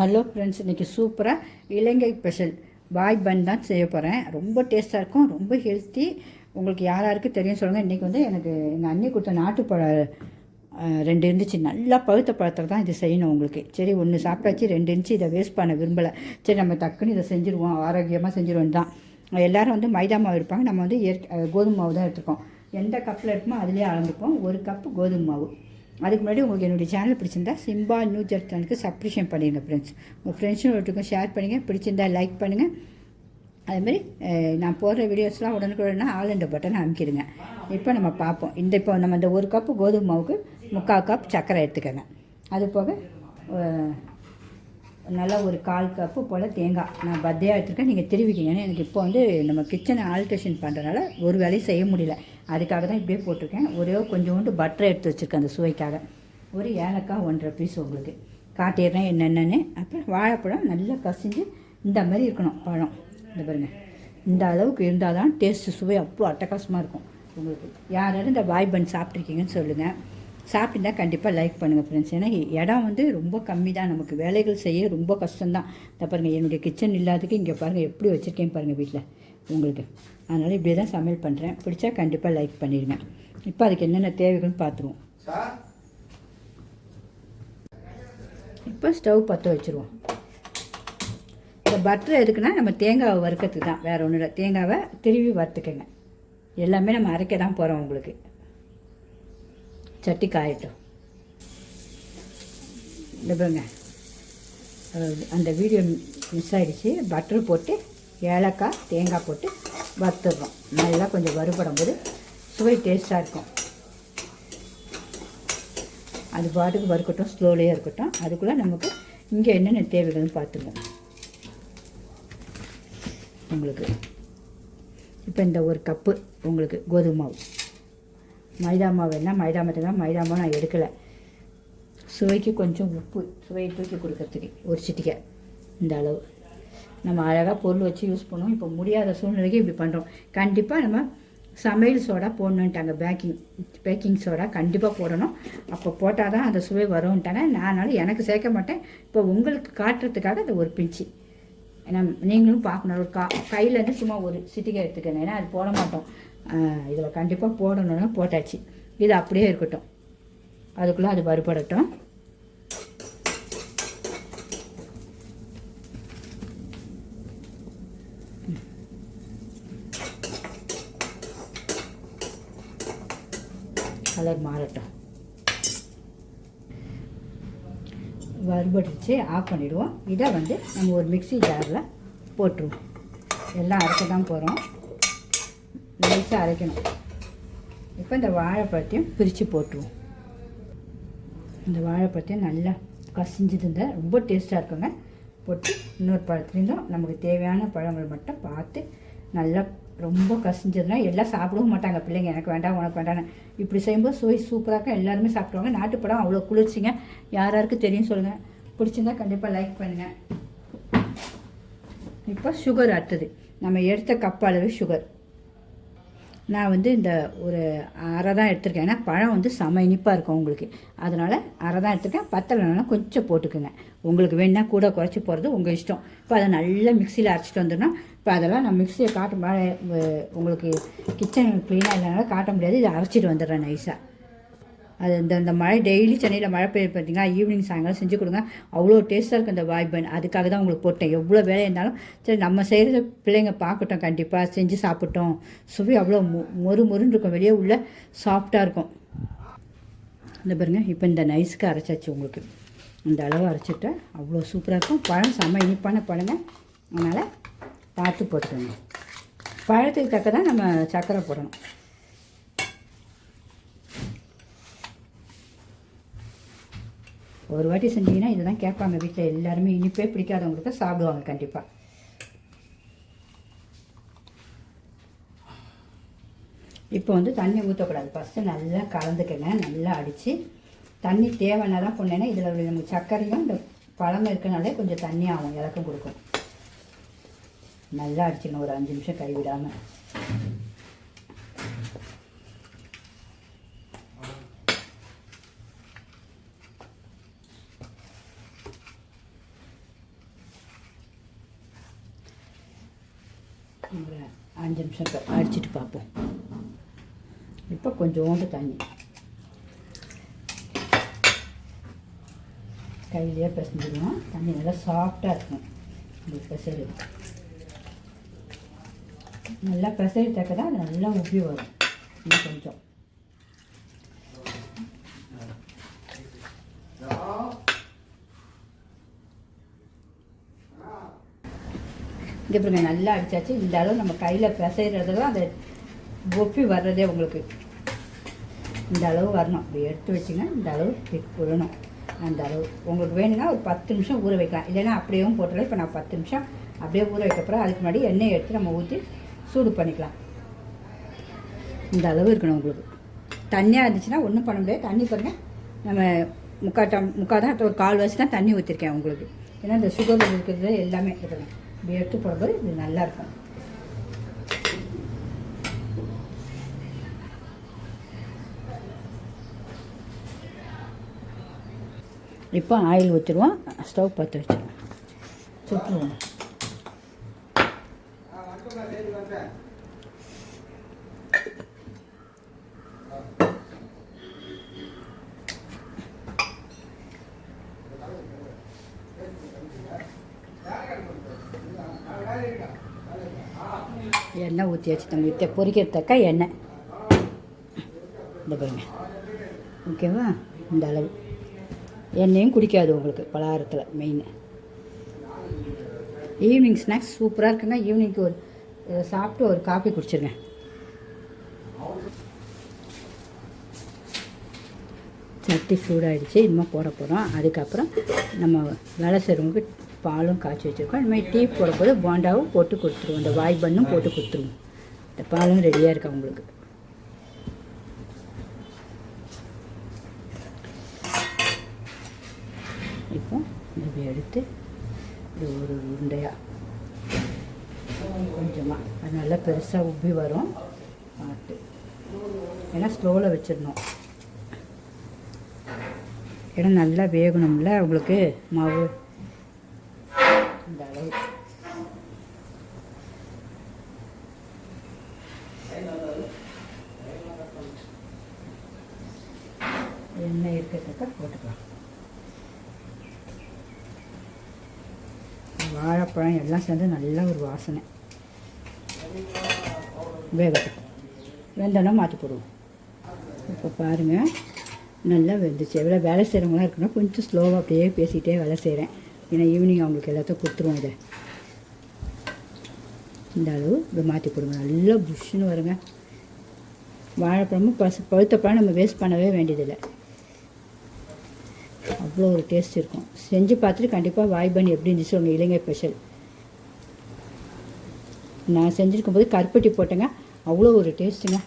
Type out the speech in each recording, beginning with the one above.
Hello friends, இன்றைக்கி சூப்பராக இலங்கை special பாய் பன் தான் செய்ய போகிறேன். ரொம்ப டேஸ்ட்டாக இருக்கும், ரொம்ப ஹெல்த்தி. உங்களுக்கு யாராருக்கு தெரியும் சொல்லுங்கள். இன்றைக்கி வந்து எனக்கு எங்கள் அண்ணி கொடுத்த நாட்டுப்பழம் 2 இருந்துச்சு. நல்லா பழுத்த பழத்தில் தான் இது செய்யணும் உங்களுக்கு. சரி, 1 சாப்பிட்டாச்சு, 2 இருந்துச்சு. இதை வேஸ்ட் பண்ண விரும்பலை. சரி, நம்ம டக்குன்னு இதை செஞ்சுருவோம், ஆரோக்கியமாக செஞ்சுருவோம் தான். எல்லோரும் வந்து மைதா மாவு இருப்பாங்க, நம்ம வந்து கோதுமை மாவு தான் எடுத்துருக்கோம். எந்த கப்பில் இருக்குமோ அதிலே அளந்துப்போம். 1 கப்பு கோதுமை மாவு. அதுக்கு முன்னாடி உங்களுக்கு என்னுடைய சேனல் பிடிச்சிருந்தா சிம்பா நியூ ஜெட் சேனலுக்கு சப்ஸ்கிரிப்ஷன் பண்ணிடுங்க ஃப்ரெண்ட்ஸ். உங்கள் ஃப்ரெண்ட்ஸும் ஒருத்தருக்கும் ஷேர் பண்ணுங்கள். பிடிச்சிருந்தா லைக் பண்ணுங்கள். அதுமாதிரி நான் போடுற வீடியோஸ்லாம் உடனுக்குடனே ஆல் இந்த பட்டன் அமைக்கிடுங்க. இப்போ நம்ம பார்ப்போம். இப்போ நம்ம இந்த 1 கப்பு கோதுமை மாவுக்கு 3/4 கப் சர்க்கரை எடுத்துக்கோங்க. அது போக நல்லா ஒரு 1/4 கப்பு போல் தேங்காய் நான் பத்தையாக எடுத்துருக்கேன். நீங்கள் திருவிக்கிங்க. ஏன்னா எனக்கு இப்போ வந்து நம்ம கிச்சனை ஆல்ட்ரேஷன் பண்ணுறதுனால ஒரு வேலையும் செய்ய முடியல. அதுக்காக தான் இப்படியே போட்டிருக்கேன். ஒரே கொஞ்சோண்டு பட்டரை எடுத்து வச்சுருக்கேன் அந்த சுவைக்காக. ஒரு ஏலக்காய் 1.5 பீஸ் உங்களுக்கு காட்டிடுறேன் என்னென்னு. அப்புறம் வாழைப்பழம் நல்லா கசிஞ்சு இந்த மாதிரி இருக்கணும் பழம். இந்த பாருங்கள், இந்த அளவுக்கு இருந்தால் தான் டேஸ்ட்டு சுவை அவ்வளோ அட்டகாசமாக இருக்கும் உங்களுக்கு. யாராவது இந்த பாய் பன் சாப்பிட்ருக்கீங்கன்னு சொல்லுங்கள். சாப்பிட்டுருந்தா கண்டிப்பாக லைக் பண்ணுங்கள் ஃப்ரெண்ட்ஸ். ஏன்னா இடம் வந்து ரொம்ப கம்மி தான், நமக்கு வேலைகள் செய்ய ரொம்ப கஷ்டம்தான். இதை பாருங்கள், என்னுடைய கிச்சன் இல்லாததுக்கு இங்கே பாருங்கள் எப்படி வச்சுருக்கேன் பாருங்கள் வீட்டில் உங்களுக்கு. அதனால் இப்படியே தான் சமையல் பண்ணுறேன். பிடிச்சா கண்டிப்பாக லைக் பண்ணிடுங்க. இப்போ அதுக்கு என்னென்ன தேவைகள்னு பார்த்துருவோம். இப்போ ஸ்டவ் பற்ற வச்சுருவோம். இந்த பட்டர் எதுக்குன்னா நம்ம தேங்காவை வறுக்கிறதுக்கு தான், வேறு ஒன்றும் இல்லை. தேங்காவை திருவி வறுத்துக்கங்க. எல்லாமே நம்ம அரைக்க தான் போகிறோம் உங்களுக்கு. சட்டி காயட்டும். இந்த பாருங்க, அந்த வீடியோ மிஸ் ஆகிடுச்சு. பட்டர் போட்டு ஏலக்காய் தேங்காய் போட்டு வறுத்துடுறோம். நல்லா கொஞ்சம் வறுபடும் போது சுவை டேஸ்ட்டாக இருக்கும். அது பாட்டுக்கு வறுக்கட்டும், ஸ்லோலியாக இருக்கட்டும். அதுக்குள்ளே நமக்கு இங்கே என்னென்ன தேவைகள்னு பார்த்துருவோம் உங்களுக்கு. இப்போ இந்த 1 கப்பு உங்களுக்கு கோதுமை மாவு. மைதா மாவு என்ன மைதா மாவு, மைதா மாவு நான் எடுக்கலை. சுவைக்கு கொஞ்சம் உப்பு, சுவையை தூக்கி கொடுக்கறதுக்கு ஒரு சிட்டிக்கை. இந்த அளவு நம்ம அழகாக பொருள் வச்சு யூஸ் பண்ணுவோம். இப்போ முடியாத சூழ்நிலைக்கு இப்படி பண்ணுறோம். கண்டிப்பாக நம்ம சமையல் சோடா போடணுன்ட்டாங்க. பேக்கிங் சோடா கண்டிப்பாக போடணும். அப்போ போட்டால் தான் அந்த சுவை வரும்ன்ட்டாங்க. அதனால் எனக்கு சேர்க்க மாட்டேன். இப்போ உங்களுக்கு காட்டுறதுக்காக அந்த ஒரு பிஞ்சு. ஏன்னா நீங்களும் பார்க்கணும். ஒரு கையிலேருந்து சும்மா ஒரு சிட்டிக்கை எடுத்துக்கங்க. ஏன்னா அது போட மாட்டோம். இதில் கண்டிப்பாக போடணுன்னா போட்டாச்சு. இது அப்படியே இருக்கட்டும். அதுக்குள்ளே அது வறுபடட்டும். கலர் மாறட்டும். வறுபடிச்சு ஆஃப் பண்ணிவிடுவோம். இதை வந்து நம்ம ஒரு மிக்ஸி ஜாரில் போட்டுருவோம். எல்லாம் அரைக்க தான் போகிறோம். நைஸாக அரைக்கணும். இப்போ இந்த வாழைப்பழத்தையும் பிரித்து போட்டுருவோம். இந்த வாழைப்பழத்தையும் நல்லா கசிஞ்சது இருந்தால் ரொம்ப டேஸ்ட்டாக இருக்குங்க. போட்டு இன்னொரு பழத்துலேருந்தும் நமக்கு தேவையான பழங்கள் மட்டும் பார்த்து நல்லா ரொம்ப கசிஞ்சதுன்னா எல்லாம் சாப்பிடவும் மாட்டாங்க பிள்ளைங்க. எனக்கு வேண்டாம் உனக்கு வேண்டான்னு. இப்படி செய்யும்போது சுவை சூப்பராக இருக்கும். எல்லாருமே சாப்பிடுவாங்க. நாட்டுப்பழம் அவ்வளோ குளிர்ச்சிங்க. யாராருக்கு தெரியும் சொல்லுங்கள். பிடிச்சிருந்தா கண்டிப்பாக லைக் பண்ணுங்கள். இப்போ சுகர் அடுத்தது. நம்ம எடுத்த கப் அளவு சுகர். நான் வந்து இந்த ஒரு அரை தான் எடுத்துருக்கேன். ஏன்னா பழம் வந்து செம இனிப்பாக இருக்கும் உங்களுக்கு. அதனால் அரை தான் எடுத்துருக்கேன். பத்தலைன்னா கொஞ்சம் போட்டுக்குங்க. உங்களுக்கு வேணுன்னா கூட குறைச்சி போகிறது உங்கள் இஷ்டம். இப்போ அதை நல்லா மிக்சியில் அரைச்சிட்டு வந்துடணும். இப்போ அதெல்லாம் நான் மிக்சியை காட்டும் உங்களுக்கு கிச்சன் க்ளீனாக இல்லைனால காட்ட முடியாது. இதை அரைச்சிட்டு வந்துடுறேன் நைஸாக. அது இந்த மழை டெய்லி சென்னையில் மழை பெய்ய பார்த்தீங்கன்னா ஈவினிங் சாயங்காலம் செஞ்சு கொடுங்க. அவ்வளோ டேஸ்ட்டாக இருக்கும் இந்த பாய் பன். அதுக்காக தான் உங்களுக்கு போட்டேன். எவ்வளோ வேலை இருந்தாலும் சரி நம்ம செய்கிறத பிள்ளைங்க பார்க்கட்டும், கண்டிப்பாக செஞ்சு சாப்பிட்டோம். சுவை அவ்வளோ மொறுன்னு இருக்கும். வெளியே உள்ள சாஃப்டாக இருக்கும். இந்த பாருங்க, இப்போ இந்த நைஸுக்கு அரைச்சாச்சு உங்களுக்கு. இந்த அளவு அரைச்சிட்டு அவ்வளோ சூப்பராக இருக்கும். பழம் செம்ம இனிப்பான பழங்க. அதனால் பார்த்து போட்டுக்கோங்க. பழத்துக்கு தக்க தான் நம்ம சர்க்கரை போடணும். ஒரு வாட்டி செஞ்சீங்கன்னா இதை தான் கேட்பாங்க வீட்டில் எல்லாருமே. இனிப்பே பிடிக்காதவங்களுக்கு சாப்பிடுவாங்க கண்டிப்பாக. இப்போ வந்து தண்ணி ஊற்றக்கூடாது. ஃபஸ்ட்டு நல்லா கலந்துக்கங்க. நல்லா அடித்து தண்ணி தேவைன்னா தான் போனேன்னா இதில் நம்ம சர்க்கரையும் இந்த பழம் இருக்கனாலே கொஞ்சம் தண்ணி ஆகும், இலக்கம் கொடுக்கும். நல்லா அடிச்சுக்கணும் ஒரு 5 நிமிஷம் கைவிடாமல். 5 நிமிஷம் அடிச்சுட்டு பார்ப்போம். இப்போ கொஞ்சோண்டு தண்ணி கையிலேயே பிசைஞ்சிடுவோம். தண்ணி நல்லா சாஃப்டாக இருக்கும். இந்த பிசைடு நல்லா பிசைடு தக்க தான் அது நல்லா உப்பி வரும். இன்னும் கொஞ்சம் இங்கே பாருங்க நல்லா அடித்தாச்சு. இந்த அளவு நம்ம கையில் பிசைறது தான் அதை ஒப்பி வர்றதே உங்களுக்கு இந்த அளவு வரணும். இப்படி எடுத்து வச்சிங்கன்னா இந்த அளவு விடணும். அந்த அளவு உங்களுக்கு வேணும்னா ஒரு 10 நிமிஷம் ஊற வைக்கலாம். இல்லைன்னா அப்படியேவும் போட்டுடலாம். இப்போ நான் 10 நிமிஷம் அப்படியே ஊற வைக்கப்புறம் அதுக்கு முன்னாடி எண்ணெயை எடுத்து நம்ம ஊற்றி சூடு பண்ணிக்கலாம். இந்த அளவு இருக்கணும் உங்களுக்கு. தண்ணியாக இருந்துச்சுன்னா ஒன்றும் பண்ண முடியாது. தண்ணி பாருங்கள், நம்ம முக்கால் தான் ஒரு 1/4 வச்சு தான் தண்ணி ஊற்றிருக்கேன் உங்களுக்கு. ஏன்னா இந்த சுகர் இருக்கிறது எல்லாமே இருக்கணும். இப்படி எடுத்து போடும்போது இது நல்லாயிருக்கும். இப்போ ஆயில் ஊற்றிடுவோம். ஸ்டவ் பற்ற வச்சுருவோம். சுற்றுவோம். எண்ணெய் ஊற்றியாச்சு. நம்ம பொரிக்கிறதுக்க எண்ணெய் இந்த பாருங்க. ஓகேவா? இந்த அளவு எண்ணெயும் குடிக்காது உங்களுக்கு பலகாரத்தில். மெயின் ஈவினிங் ஸ்நாக்ஸ் சூப்பராக இருக்குங்க. ஈவினிங்க்கு ஒரு சாப்பிட்டு ஒரு காஃபி குடிச்சிருங்க. சட்டி சூடாகிடுச்சு. இன்னும் போட போகிறோம். அதுக்கப்புறம் நம்ம வேலை செய்கிறவங்களுக்கு பாலும் காய்ச்சி வச்சுருக்கோம். இனிமேல் டீ போடும்போது போண்டாவும் போட்டு கொடுத்துருவோம். இந்த வாய் பண்ணும் போட்டு கொடுத்துருவோம். இந்த பாலும் ரெடியாக இருக்கா உங்களுக்கு. இப்போ இப்படி எடுத்து இது ஒரு உருண்டையாக கொஞ்சமாக அது நல்லா பெருசாக உப்பி வரும். பார்த்து ஏன்னா ஸ்லோவில் வச்சிடணும். ஏன்னா நல்லா வேகணும்ல உங்களுக்கு மாவு. இந்த அளவு எண்ணெய் இருக்கிறதுக்க போட்டுக்கலாம். வாழைப்பழம் எல்லாம் சேர்ந்து நல்ல ஒரு வாசனை. வேகட்டும். வெந்தோன்னா மாற்றி போடுவோம். இப்போ பாருங்கள் நல்லா வெந்துச்சு. எவ்வளோ வேலை செய்கிறவங்களாம் இருக்குன்னா கொஞ்சம் ஸ்லோவாக அப்படியே பேசிகிட்டே வேலை செய்கிறேன். ஏன்னா ஈவினிங் அவங்களுக்கு எல்லாத்தையும் கொடுத்துருவோம். இதை இந்த அளவு இப்படி மாற்றி போடுங்க. நல்லா புஷ்ஷுன்னு வருங்க. வாழைப்பழமும் பழுத்த பழம் நம்ம வேஸ்ட் பண்ணவே வேண்டியதில்லை. அவ்வளோ ஒரு டேஸ்ட் இருக்கும். செஞ்சு பார்த்துட்டு கண்டிப்பாக வாய் பண்ணி எப்படி இருந்துச்சு உங்கள் இலங்கை ஸ்பெஷல். நான் செஞ்சுருக்கும்போது கருப்பட்டி போட்டேங்க. அவ்வளோ ஒரு டேஸ்ட்டுங்க.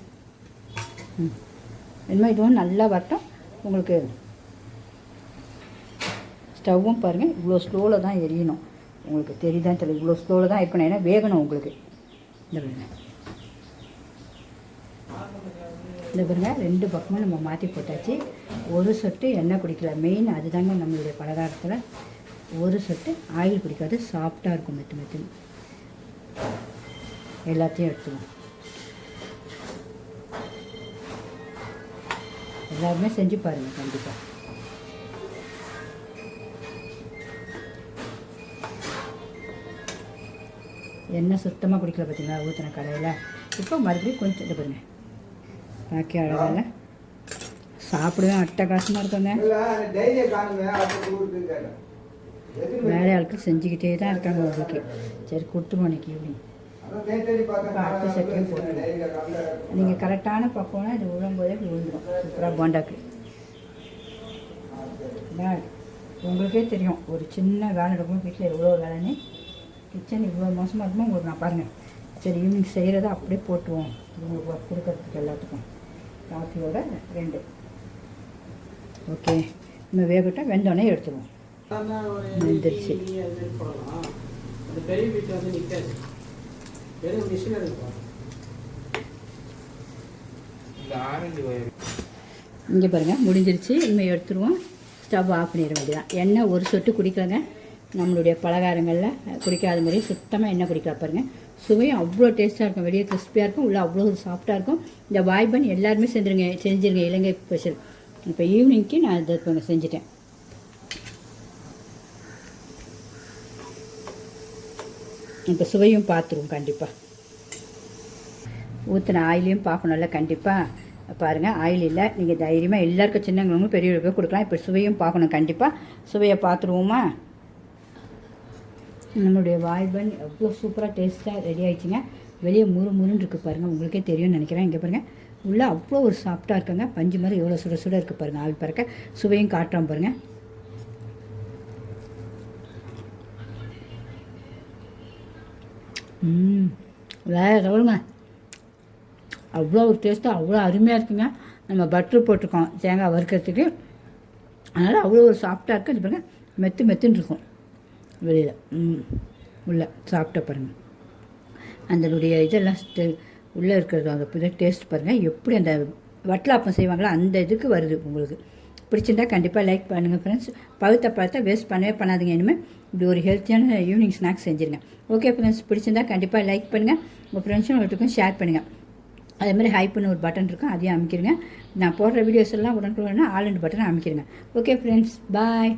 இனிமேல் இதுவும் நல்லா வரட்டும் உங்களுக்கு. ஸ்டவ்வும் பாருங்கள் இவ்வளோ ஸ்லோவில் தான் எரியணும். உங்களுக்கு தெரியுதான் தெரியல. இவ்வளோ ஸ்லோவில் தான் இருக்கணும். ஏன்னா வேகணும் உங்களுக்கு. இந்த பாருங்க 2 பக்கமும் நம்ம மாற்றி போட்டாச்சு. ஒரு சொட்டு எண்ணெய் குடிக்கல. மெயின் அதுதாங்க நம்மளுடைய பலகாரத்தில். ஒரு சொட்டு ஆயில் குடிக்காது. சாஃப்டாக இருக்கும். மெத்து மெத்துன்னு எல்லாத்தையும் எடுத்துவோம். எல்லாருமே செஞ்சு பாருங்கள் கண்டிப்பாக. எண்ணெய் சுத்தமாக குடிக்கல பார்த்தீங்களா ஊற்றின கடையில். இப்போ மறுபடியும் கொஞ்சம் இது பாருங்கள். பாக்கி அழகாக சாப்பிடுவேன். அட்டகாசமாக இருக்குங்க. வேலையாட்கள் செஞ்சுக்கிட்டே தான் இருக்காங்க உங்களுக்கு. சரி கொடுத்துருவோம் இன்னைக்கு ஈவினிங். அடுத்த செட்டையும் போட்டுருவோம். நீங்கள் கரெக்டான பக்கம்னா இது விழும்போதே விழுந்துடும். சூப்பராக போண்டாக்கு உங்களுக்கே தெரியும். ஒரு சின்ன வேலை இருக்கும் வீட்டில் எவ்வளோ வேலைன்னு. கிச்சன் இவ்வளோ மோசமாக இருக்குமோ உங்களுக்கு நான் பாருங்கள். சரி ஈவினிங் செய்கிறத அப்படியே போட்டுருவோம். உங்களுக்கு ஒர்க் கொடுக்கறதுக்கு எல்லாத்துக்கும். காஃபியோட 2 ஓகே. இன்னும் வேகட்டும். வெந்தோடனே எடுத்துருவோம். வெந்துருச்சு. இங்கே பாருங்கள் முடிஞ்சிருச்சு. இனிமேல் எடுத்துருவோம். ஸ்டவ் ஆஃப் பண்ணிட வேண்டியதான். எண்ணெய் ஒரு சொட்டு குடிக்கலங்க. நம்மளுடைய பலகாரங்களில் குடிக்காத மாதிரி சுத்தமாக எண்ணெய் குடிக்கலாம் பாருங்கள். சுவையும் அவ்வளோ டேஸ்ட்டாக இருக்கும். வெளியே கிறிஸ்பியாக இருக்கும், உள்ளே அவ்வளோ சாஃப்டாக இருக்கும். இந்த வாய்ப்பன் எல்லாருமே செஞ்சுருங்க இலங்கை ஸ்பெஷல். இப்போ ஈவினிங்க்கு நான் இதை செஞ்சுட்டேன். இப்போ சுவையும் பார்த்துருவோம். கண்டிப்பாக ஊற்றின ஆயிலையும் பார்க்கணும்ல. கண்டிப்பாக பாருங்கள், ஆயில் இல்லை. நீங்கள் தைரியமாக எல்லாருக்கும் சின்னவங்களும் பெரியவர்களுக்கும் கொடுக்கலாம். இப்போ சுவையும் பார்க்கணும். கண்டிப்பாக சுவையை பார்த்துருவோமா? நம்மளுடைய வாய்பன் எவ்வளோ சூப்பராக டேஸ்ட்டாக ரெடி ஆகிடுச்சிங்க. வெளியே முறுன்னு இருக்குது பாருங்கள், உங்களுக்கே தெரியும்னு நினைக்கிறேன். இங்கே பாருங்கள், உள்ளே அவ்வளோ ஒரு சாஃப்டாக இருக்குங்க. பஞ்சு மாதிரி எவ்வளோ சுட சுட இருக்குது பாருங்கள். ஆவி பறக்க சுவையும் காட்டுறோம் பாருங்கள். வேறு லெவலுங்க. அவ்வளோ ஒரு டேஸ்ட்டாக அவ்வளோ அருமையாக இருக்குங்க. நம்ம பட்ரு போட்டிருக்கோம் தேங்காய் வறுக்கிறதுக்கு, அதனால் அவ்வளோ ஒரு சாஃப்டாக இருக்குது. அது பாருங்கள், மெத்துன்னு இருக்கும் வெளியில். உள்ளே சாப்பிட்ட பாருங்கள், அதனுடைய இதெல்லாம் உள்ளே இருக்கிறது அந்த புதிய டேஸ்ட் பாருங்கள். எப்படி அந்த வட்டலாப்பம் செய்வாங்களோ அந்த இதுக்கு வருது. உங்களுக்கு பிடிச்சிருந்தா கண்டிப்பாக லைக் பண்ணுங்கள் ஃப்ரெண்ட்ஸ். பழுத்த பழத்தை வேஸ்ட் பண்ணவே பண்ணாதீங்க. இனிமேல் இப்படி ஒரு ஹெல்த்தியான ஈவினிங் ஸ்நாக்ஸ் செஞ்சுருங்க. ஓகே ஃப்ரெண்ட்ஸ், பிடிச்சிருந்தா கண்டிப்பாக லைக் பண்ணுங்கள். உங்கள் ஃப்ரெண்ட்ஸும் வீட்டுக்கும் ஷேர் பண்ணுங்கள். அதேமாதிரி ஹைப்னு ஒரு பட்டன் இருக்கும், அதையும் அமைக்கிடுங்க. நான் போடுற வீடியோஸ் எல்லாம் உடனுக்குடனே ஆல் அண்ட் பட்டனை அமைக்கிடுங்க. ஓகே ஃப்ரெண்ட்ஸ், பாய்.